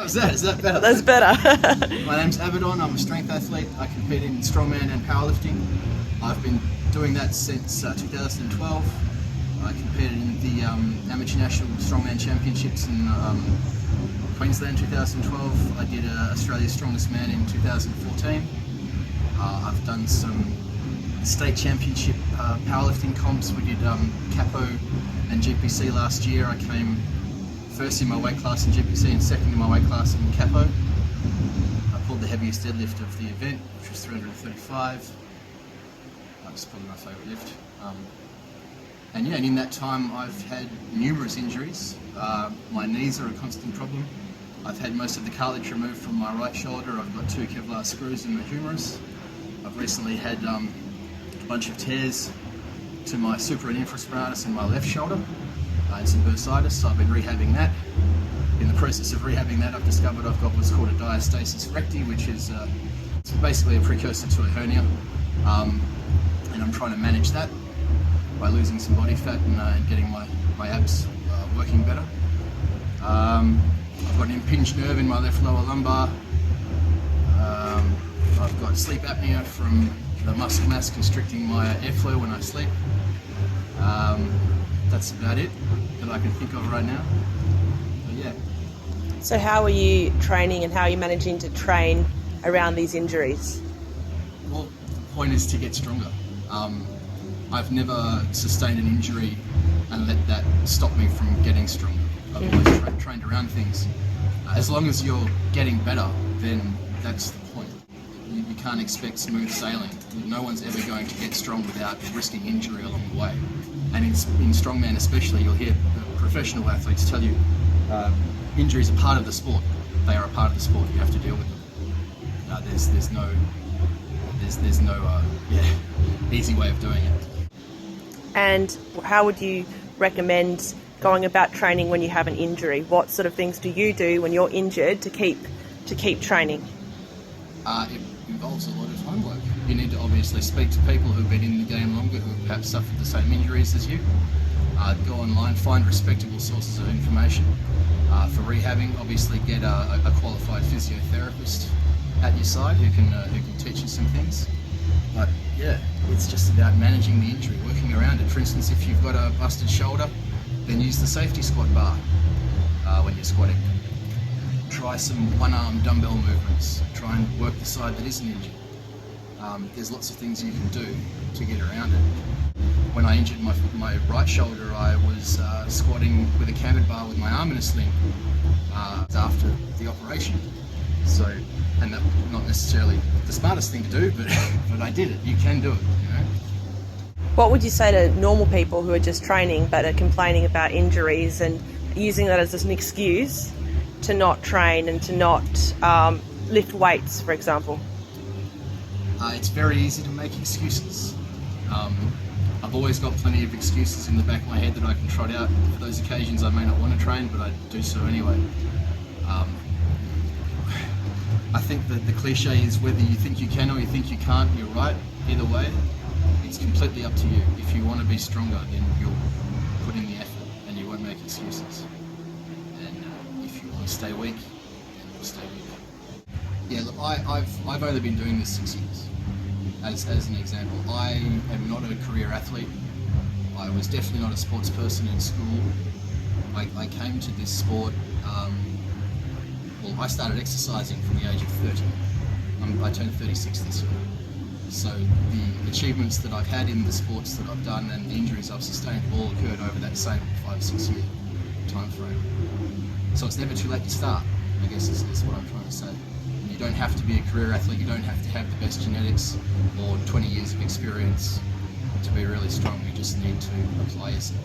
Is that better? That's better. My name's Abaddon. I'm a strength athlete. I compete in strongman and powerlifting. I've been doing that since 2012. I competed in the Amateur National Strongman Championships in Queensland 2012. I did Australia's Strongest Man in 2014. I've done some state championship powerlifting comps. We did Capo and GPC last year. I came first in my weight class in GPC and second in my weight class in Capo. I pulled the heaviest deadlift of the event, which was 335. That's probably my favourite lift. And in that time I've had numerous injuries. My knees are a constant problem. I've had most of the cartilage removed from my right shoulder. I've got 2 Kevlar screws in my humerus. I've recently had a bunch of tears to my supra and infraspinatus in my left shoulder and some bursitis, so I've been rehabbing that. In the process of rehabbing that, I've discovered I've got what's called a diastasis recti, which is it's basically a precursor to a hernia, and I'm trying to manage that by losing some body fat and getting my abs working better. I've got an impinged nerve in my left lower lumbar. I've got sleep apnea from the muscle mass constricting my airflow when I sleep. That's about it that I can think of right now. But yeah. So how are you training and how are you managing to train around these injuries? Well, the point is to get stronger. I've never sustained an injury and let that stop me from getting stronger. I've always trained around things. As long as you're getting better, then that's the point. You can't expect smooth sailing. No one's ever going to get strong without risking injury along the way. And in strongman especially, you'll hear professional athletes tell you injuries are part of the sport. They are a part of the sport. You have to deal with them. There's no easy way of doing it. And how would you recommend going about training when you have an injury? What sort of things do you do when you're injured to keep training? It involves a lot of homework. You need to obviously speak to people who've been in the game longer, who have perhaps suffered the same injuries as you. Go online, find respectable sources of information. For rehabbing, obviously get a qualified physiotherapist at your side who can teach you some things. But yeah, it's just about managing the injury, working around it. For instance, if you've got a busted shoulder, then use the safety squat bar when you're squatting. Try some one-arm dumbbell movements. Try and work the side that isn't injured. There's lots of things you can do to get around it. When I injured my right shoulder, I was squatting with a cambered bar with my arm in a sling after the operation. So, and that's not necessarily the smartest thing to do, but I did it. You can do it, you know. What would you say to normal people who are just training but are complaining about injuries and using that as an excuse to not train and to not lift weights, for example? It's very easy to make excuses. I've always got plenty of excuses in the back of my head that I can trot out for those occasions I may not want to train, but I do so anyway. I think that the cliche is whether you think you can or you think you can't, you're right. Either way, it's completely up to you. If you want to be stronger, then you'll put in the effort and you won't make excuses. And if you want to stay weak, then you'll stay weak. Yeah, look, I've only been doing this 6 years. As an example, I am not a career athlete. I was definitely not a sports person in school. I came to this sport, I started exercising from the age of 30. I turned 36 this year. So the achievements that I've had in the sports that I've done and the injuries I've sustained have all occurred over that same 5-6 year time frame. So it's never too late to start, I guess is what I'm trying to say. You don't have to be a career athlete, you don't have to have the best genetics or 20 years of experience to be really strong. You just need to apply yourself.